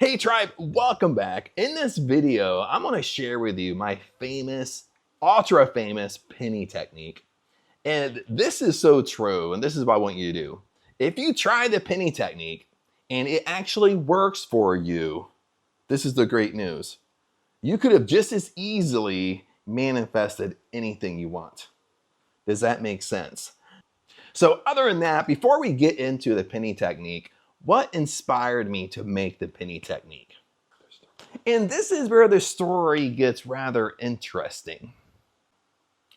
Hey tribe, welcome back. In this video, I'm going to share with you my ultra famous penny technique. And this is so true, and this is what I want you to do. If you try the penny technique and it actually works for you, this is the great news. You could have just as easily manifested anything you want. Does that make sense? So other than that, before we get into the penny technique, what inspired me to make the penny technique? And this is where the story gets rather interesting.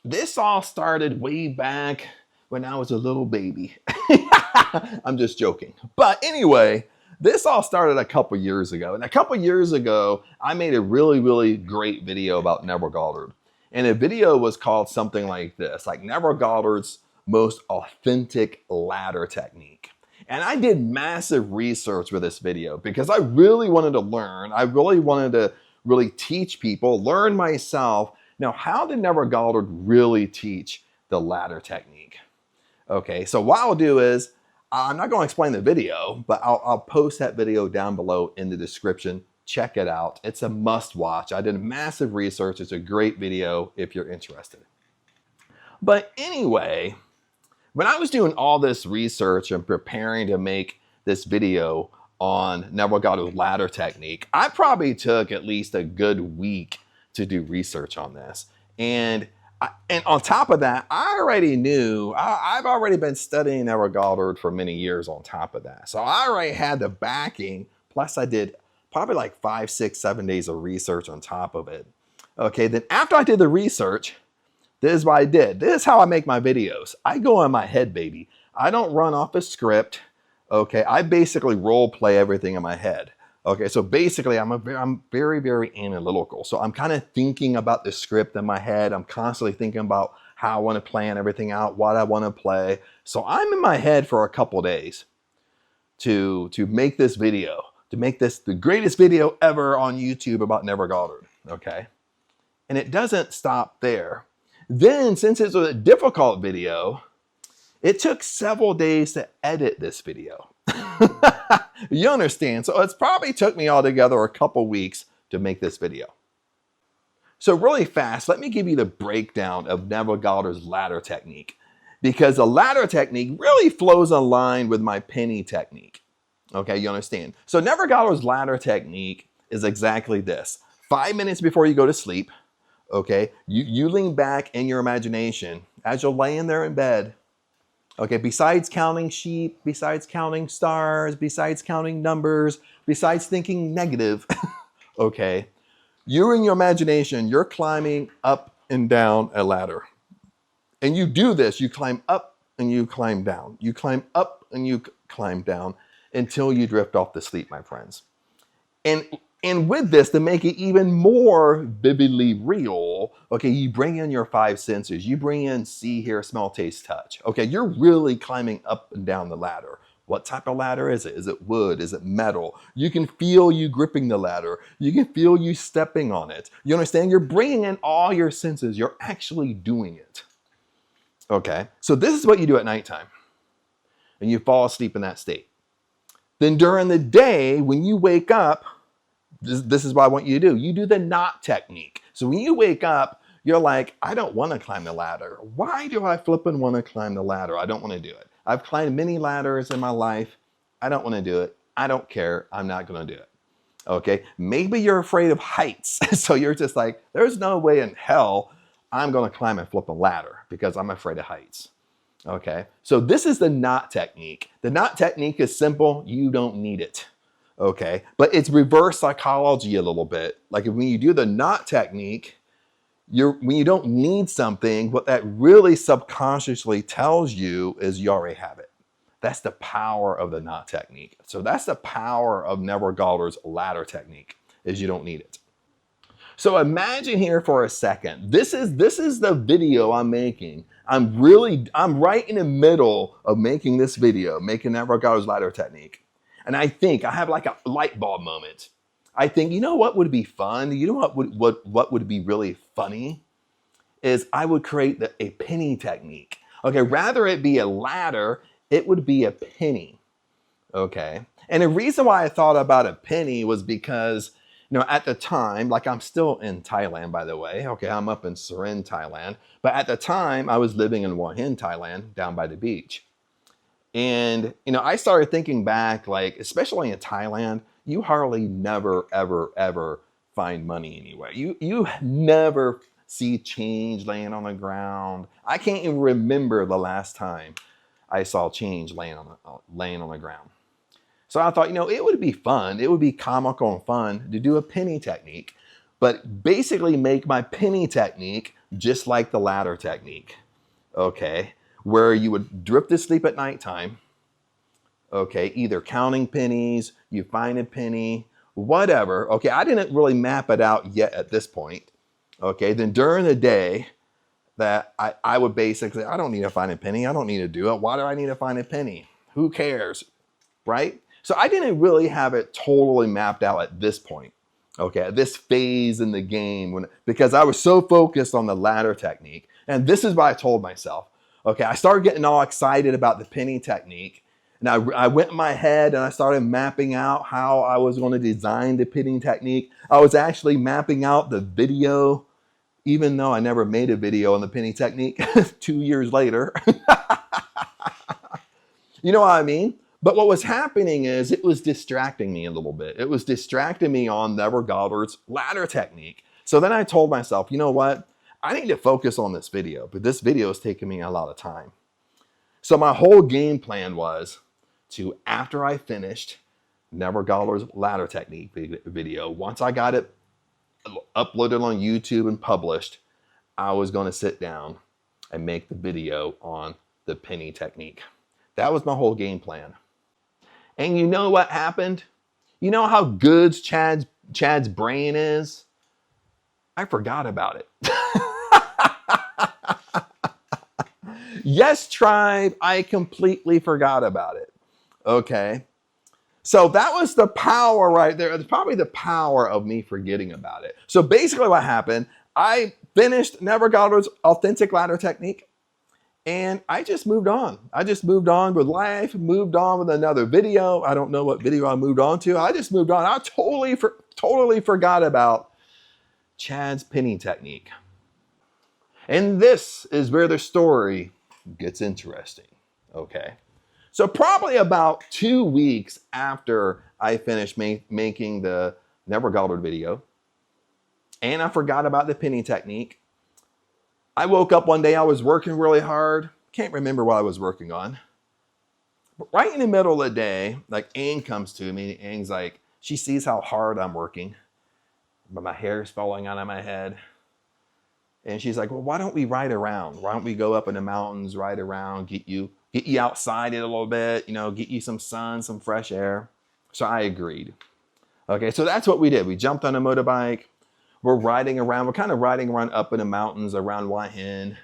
This all started way back when I was a little baby. I'm just joking. But anyway, this all started a couple years ago. And a couple years ago, I made a really great video about Neville Goddard. And the video was called something like this, like Neville Goddard's most authentic ladder technique. And I did massive research with this video because I really wanted to learn. I really wanted to teach people, learn myself. Now, how did Neville Goddard really teach the ladder technique? Okay, so what I'll do is, I'm not going to explain the video, but I'll post that video down below in the description. Check it out. It's a must watch. I did massive research. It's a great video if you're interested. But anyway, when I was doing all this research and preparing to make this video on Neville Goddard's ladder technique, I probably took at least a good week to do research on this. And on top of that, I already knew, I've already been studying Neville Goddard for many years on top of that. So I already had the backing, plus I did probably like 5, 6, 7 days of research on top of it. Okay, then after I did the research, this is what I did. This is how I make my videos. I go in my head, baby. I don't run off a script. Okay, I basically role play everything in my head. Okay, so basically I'm very analytical. So I'm kind of thinking about the script in my head. I'm constantly thinking about how I want to plan everything out, what I want to play. So I'm in my head for a couple days to make this video, to make this the greatest video ever on YouTube about Neville Goddard. Okay, and it doesn't stop there. Then, since it's a difficult video, it took several days to edit this video. You understand? So it's probably took me altogether a couple weeks to make this video. So really fast, let me give you the breakdown of Neville Goddard's ladder technique, because the ladder technique really flows in line with my penny technique. Okay, you understand? So Neville Goddard's ladder technique is exactly this. 5 minutes before you go to sleep, okay, you lean back in your imagination as you're laying there in bed. Okay, besides counting sheep, besides counting stars, besides counting numbers, besides thinking negative, okay, you're in your imagination, you're climbing up and down a ladder. And you do this, you climb up and you climb down. You climb up and you climb down until you drift off to sleep, my friends. And with this, to make it even more vividly real, okay, you bring in your 5 senses. You bring in see, hear, smell, taste, touch. Okay, you're really climbing up and down the ladder. What type of ladder is it? Is it wood? Is it metal? You can feel you gripping the ladder. You can feel you stepping on it. You understand? You're bringing in all your senses. You're actually doing it. Okay, so this is what you do at nighttime. And you fall asleep in that state. Then during the day, when you wake up, this is what I want you to do. You do the knot technique. So when you wake up, you're like, I don't want to climb the ladder. Why do I flipping want to climb the ladder? I don't want to do it. I've climbed many ladders in my life. I don't want to do it. I don't care. I'm not going to do it. Okay. Maybe you're afraid of heights. So you're just like, there's no way in hell I'm going to climb and flip a ladder because I'm afraid of heights. Okay. So this is the knot technique. The knot technique is simple. You don't need it. Okay, but it's reverse psychology a little bit. Like when you do the knot technique, when you don't need something, what that really subconsciously tells you is you already have it. That's the power of the knot technique. So that's the power of Neville Goddard's ladder technique, is you don't need it. So imagine here for a second. This is the video I'm making. I'm right in the middle of making this video, making Neville Goddard's ladder technique. And I have like a light bulb moment. I think, you know what would be fun? You know what would be really funny? Is I would create a penny technique. Okay, rather it be a ladder, it would be a penny. Okay. And the reason why I thought about a penny was because, at the time, like I'm still in Thailand, by the way. Okay, I'm up in Surin, Thailand. But at the time, I was living in Hua Hin, Thailand, down by the beach. And, I started thinking back, like, especially in Thailand, you hardly never, ever, ever find money anywhere. You never see change laying on the ground. I can't even remember the last time I saw change laying on the ground. So I thought, it would be fun. It would be comical and fun to do a penny technique, but basically make my penny technique just like the ladder technique, okay? Where you would drift to sleep at nighttime, okay? Either counting pennies, you find a penny, whatever, okay? I didn't really map it out yet at this point, okay? Then during the day, that I would basically, I don't need to find a penny. I don't need to do it. Why do I need to find a penny? Who cares, right? So I didn't really have it totally mapped out at this point, okay, at this phase in the game, because I was so focused on the ladder technique. And this is what I told myself. Okay, I started getting all excited about the penny technique. And I went in my head and I started mapping out how I was going to design the penny technique. I was actually mapping out the video, even though I never made a video on the penny technique 2 years later. You know what I mean? But what was happening is it was distracting me a little bit. It was distracting me on Neville Goddard's ladder technique. So then I told myself, you know what? I need to focus on this video, but this video is taking me a lot of time. So my whole game plan was to, after I finished Neville Goddard's ladder technique video, once I got it uploaded on YouTube and published, I was going to sit down and make the video on the penny technique. That was my whole game plan. And you know what happened? You know how good Chad's brain is? I forgot about it. Yes, tribe, I completely forgot about it. Okay. So that was the power right there. It's probably the power of me forgetting about it. So basically what happened, I finished Neville Goddard's authentic ladder technique. And I just moved on. I just moved on with life, moved on with another video. I don't know what video I moved on to. I just moved on. I totally forgot about Chad's penny technique. And this is where the story gets interesting, okay? So probably about 2 weeks after I finished making the Neville Goddard video, and I forgot about the penny technique, I woke up one day, I was working really hard. Can't remember what I was working on. But right in the middle of the day, like Aang comes to me. Aang's like, she sees how hard I'm working, but my hair is falling out of my head. And she's like, well, why don't we ride around? Why don't we go up in the mountains, ride around, get you outside it a little bit, get you some sun, some fresh air. So I agreed. Okay, so that's what we did. We jumped on a motorbike. We're riding around. We're kind of riding around up in the mountains around Hua Hin.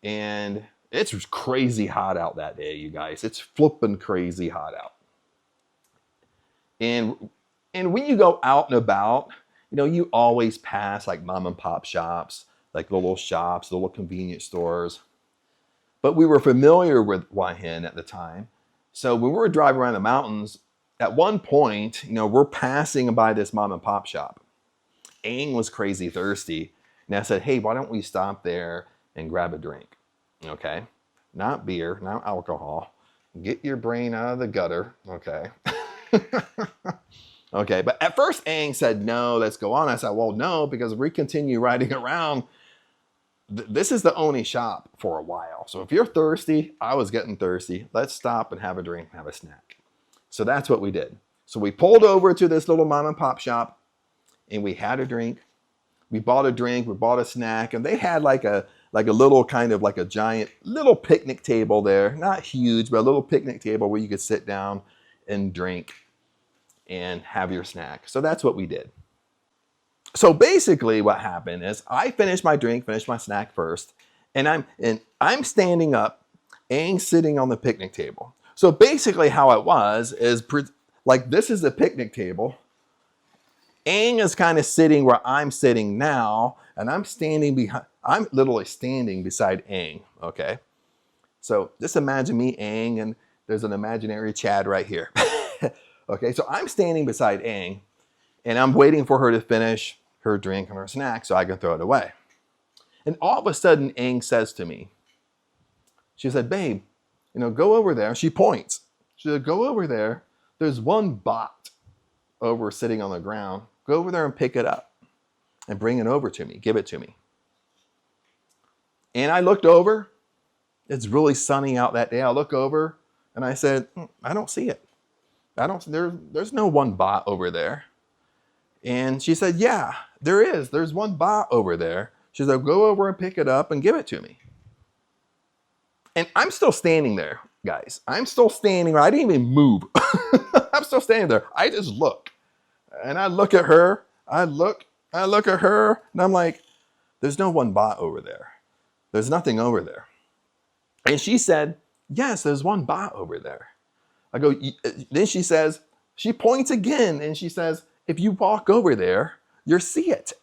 And it's crazy hot out that day, you guys. It's flipping crazy hot out. And when you go out and about, you always pass like mom and pop shops, like little shops, little convenience stores. But we were familiar with Hua Hin at the time. So when we were driving around the mountains, at one point, we're passing by this mom and pop shop. Aang was crazy thirsty. And I said, hey, why don't we stop there and grab a drink? Okay. Not beer, not alcohol. Get your brain out of the gutter. Okay. Okay. But at first Aang said, no, let's go on. I said, well, no, because if we continue riding around, this is the only shop for a while. So if you're thirsty, I was getting thirsty. Let's stop and have a drink and have a snack. So that's what we did. So we pulled over to this little mom and pop shop. And we had a drink. We bought a drink. We bought a snack. And they had like a little kind of like a giant little picnic table there. Not huge, but a little picnic table where you could sit down and drink and have your snack. So that's what we did. So basically what happened is I finished my drink, finished my snack first. And I'm standing up, Aang's sitting on the picnic table. So basically how it was is like this is the picnic table. Aang is kind of sitting where I'm sitting now, and I'm literally standing beside Aang, okay? So just imagine me, Aang, and There's an imaginary Chad right here. Okay, so I'm standing beside Ang, and I'm waiting for her to finish her drink and her snack so I can throw it away. And all of a sudden, Ang says to me, she said, babe, go over there. She points. She said, go over there. There's one bot over sitting on the ground. Go over there and pick it up and bring it over to me. Give it to me. And I looked over. It's really sunny out that day. I look over and I said, I don't see it. There's no one bot over there. And she said, yeah, there is. There's one bot over there. She said, go over and pick it up and give it to me. And I'm still standing there, guys. I'm still standing there. I didn't even move. I'm still standing there. I just look. And I look at her. I look at her. And I'm like, there's no one bot over there. There's nothing over there. And she said, yes, there's one bot over there. I go, then she points again. And she says, if you walk over there, you'll see it.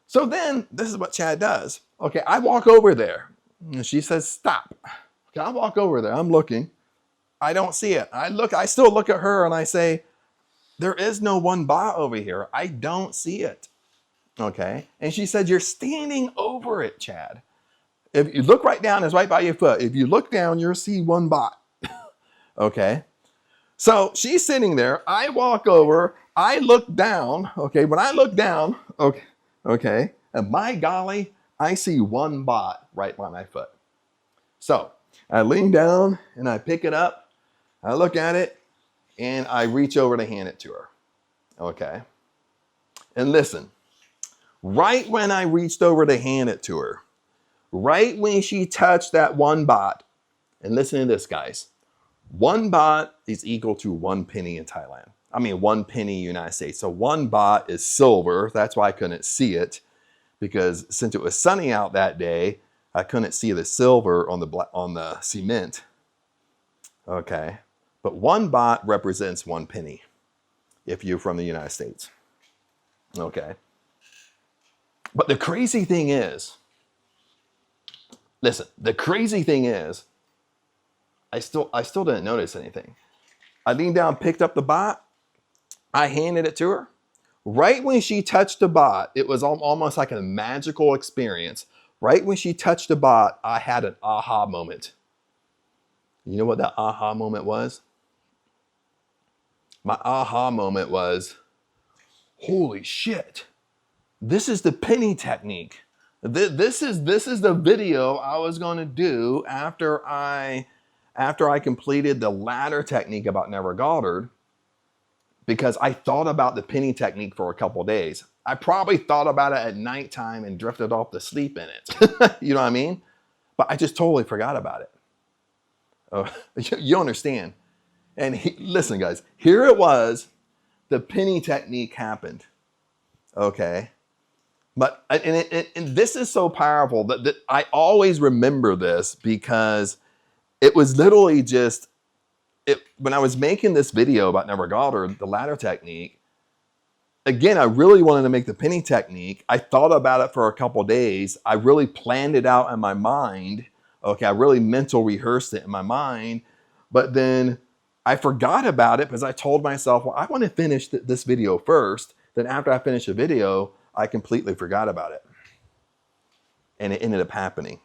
So then this is what Chad does. Okay, I walk over there. And she says, stop. Okay, I walk over there. I'm looking. I don't see it. I still look at her and I say, there is no one bot over here. I don't see it. Okay. And she said, you're standing over it, Chad. If you look right down, it's right by your foot. If you look down, you'll see one bot. Okay. So she's sitting there. I walk over. I look down. Okay. When I look down, okay. And my golly, I see one bot right by my foot. So I lean down and I pick it up. I look at it and I reach over to hand it to her. Okay. And listen, right when I reached over to hand it to her, right when she touched that one bot, and listen to this, guys, one bot is equal to 1 penny in Thailand. 1 penny United States. So one bot is silver. That's why I couldn't see it, because since it was sunny out that day, I couldn't see the silver on the cement. Okay. But one bot represents 1 penny if you're from the United States. Okay. But the crazy thing is, listen, the crazy thing is, I still didn't notice anything. I leaned down, picked up the bot. I handed it to her. Right when she touched the bot, it was almost like a magical experience. Right when she touched the bot, I had an aha moment. You know what that aha moment was? My aha moment was, holy shit, this is the penny technique. This is the video I was going to do after I completed the ladder technique about Neville Goddard, because I thought about the penny technique for a couple days. I probably thought about it at nighttime and drifted off to sleep in it. You know what I mean? But I just totally forgot about it. You understand? And listen, guys, here it was. The penny technique happened. Okay. But and this is so powerful that I always remember this, because it was literally just, when I was making this video about Neville Goddard, the ladder technique, again, I really wanted to make the penny technique. I thought about it for a couple days. I really planned it out in my mind. Okay, I really mental rehearsed it in my mind. But then I forgot about it because I told myself, well, I want to finish this video first. Then after I finish the video, I completely forgot about it. And it ended up happening.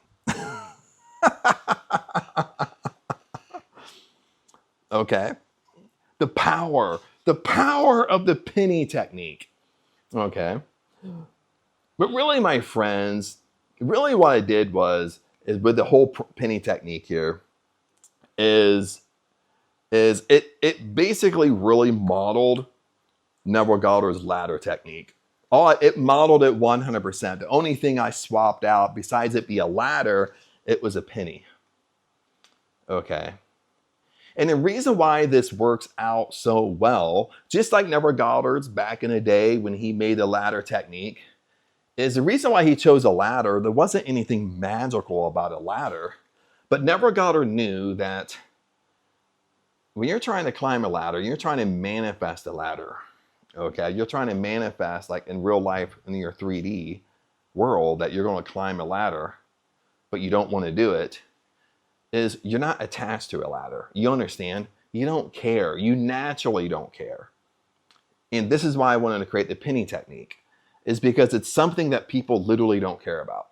Okay. The power of the penny technique. Okay. But really, my friends, really what I did is with the whole penny technique here is it basically really modeled Neville Goddard's ladder technique. It modeled it 100%. The only thing I swapped out, besides it be a ladder, it was a penny. Okay. And the reason why this works out so well, just like Neville Goddard's back in the day when he made the ladder technique, is the reason why he chose a ladder. There wasn't anything magical about a ladder, but Neville Goddard knew that when you're trying to climb a ladder, you're trying to manifest a ladder. Okay, you're trying to manifest, like in real life in your 3D world, that you're going to climb a ladder, but you don't want to do it. is you're not attached to a ladder. You understand? You don't care. You naturally don't care. And this is why I wanted to create the penny technique, is because it's something that people literally don't care about.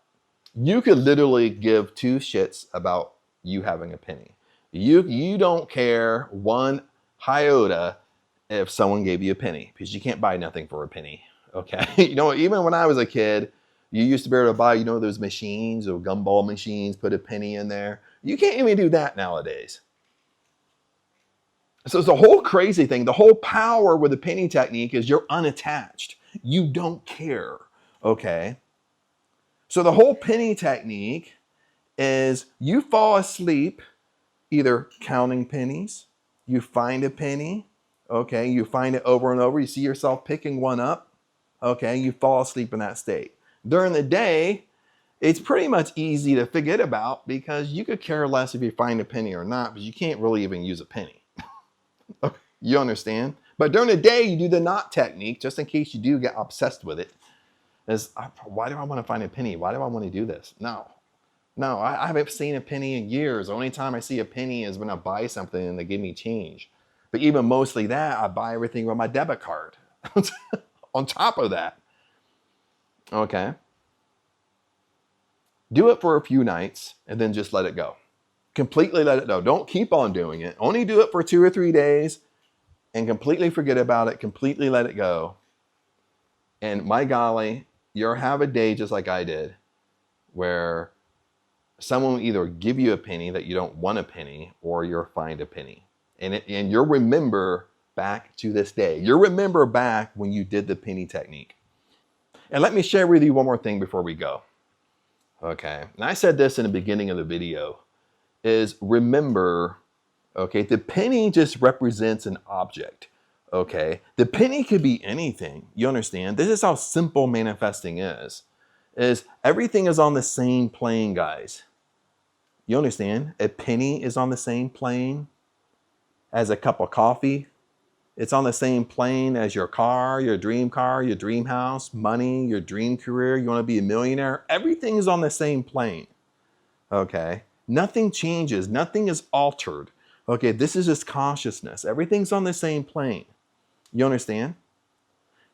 You could literally give two shits about you having a penny. You don't care one iota if someone gave you a penny, because you can't buy nothing for a penny. Okay. Even when I was a kid, you used to be able to buy, those machines, or gumball machines, put a penny in there. You can't even do that nowadays. So it's a whole crazy thing. The whole power with the penny technique is you're unattached. You don't care. Okay. So the whole penny technique is you fall asleep either counting pennies, you find a penny, okay, you find it over and over, you see yourself picking one up, okay, you fall asleep in that state. During the day, it's pretty much easy to forget about, because you could care less if you find a penny or not, but you can't really even use a penny. You understand? But during the day, you do the knot technique, just in case you do get obsessed with it. Why do I want to find a penny? Why do I want to do this? No, I haven't seen a penny in years. The only time I see a penny is when I buy something and they give me change. But even mostly that, I buy everything with my debit card. On top of that. Okay. Do it for a few nights and then just let it go. Completely let it go. Don't keep on doing it. Only do it for 2 or 3 days and completely forget about it. Completely let it go. And my golly, you'll have a day just like I did, where someone will either give you a penny that you don't want a penny, or you'll find a penny. And you'll remember back to this day. You'll remember back when you did the penny technique. And let me share with you one more thing before we go. Okay. And I said this in the beginning of the video, is remember, okay, the penny just represents an object. Okay. The penny could be anything. You understand? This is how simple manifesting is everything is on the same plane, guys. You understand? A penny is on the same plane as a cup of coffee. It's on the same plane as your car, your dream house, money, your dream career. You want to be a millionaire. Everything is on the same plane. Okay. Nothing changes. Nothing is altered. Okay. This is just consciousness. Everything's on the same plane. You understand?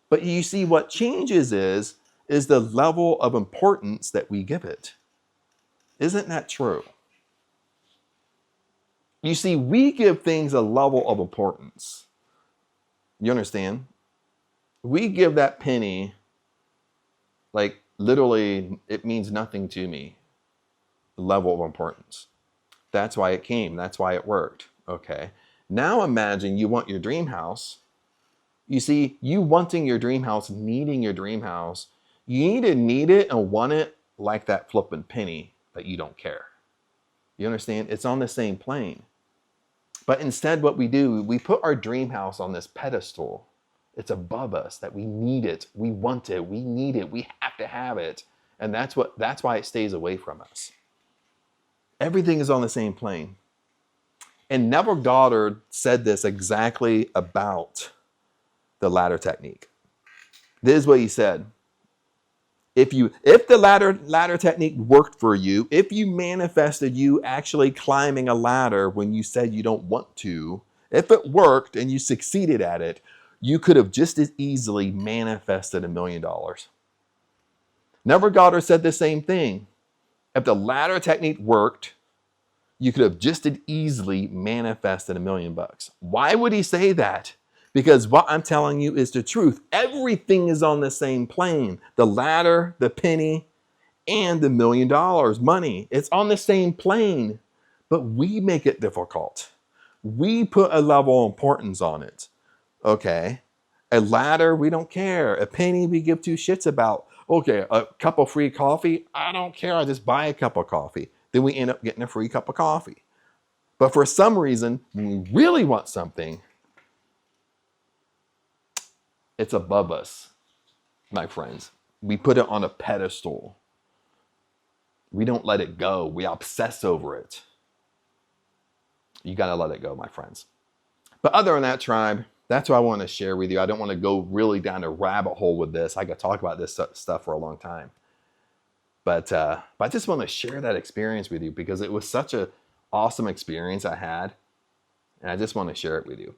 But you see, what changes is the level of importance that we give it. Isn't that true? You see, we give things a level of importance. You understand? We give that penny, like literally, it means nothing to me. Level of importance. That's why it came. That's why it worked. Okay. Now imagine you want your dream house. You see, you wanting your dream house, needing your dream house, you need to need it and want it like that flipping penny that you don't care. You understand? It's on the same plane. But instead, what we do, we put our dream house on this pedestal. It's above us, that we need it, we want it, we need it, we have to have it. And that's why it stays away from us. Everything is on the same plane. And Neville Goddard said this exactly about the ladder technique. This is what he said. If the ladder technique worked for you, if you manifested you actually climbing a ladder when you said you don't want to, if it worked and you succeeded at it, you could have just as easily manifested $1 million. Neville Goddard said the same thing. If the ladder technique worked, you could have just as easily manifested $1 million. Why would he say that? Because what I'm telling you is the truth. Everything is on the same plane. The ladder, the penny, and the $1 million money. It's on the same plane, but we make it difficult. We put a level of importance on it. Okay. A ladder, we don't care. A penny, we give two shits about. Okay, a cup of free coffee, I don't care. I just buy a cup of coffee. Then we end up getting a free cup of coffee. But for some reason, when we really want something, it's above us, my friends. We put it on a pedestal. We don't let it go. We obsess over it. You got to let it go, my friends. But other than that, tribe, that's what I want to share with you. I don't want to go really down a rabbit hole with this. I could talk about this stuff for a long time. But I just want to share that experience with you because it was such an awesome experience I had, and I just want to share it with you.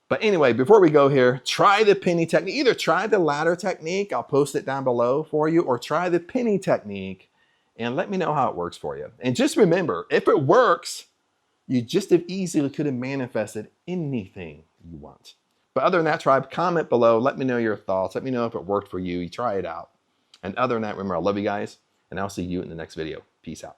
But anyway, before we go here, try the penny technique. Either try the ladder technique, I'll post it down below for you, or try the penny technique and let me know how it works for you. And just remember, if it works, you just as easily could have manifested anything you want. But other than that, tribe, comment below. Let me know your thoughts. Let me know if it worked for you. You try it out. And other than that, remember, I love you guys, and I'll see you in the next video. Peace out.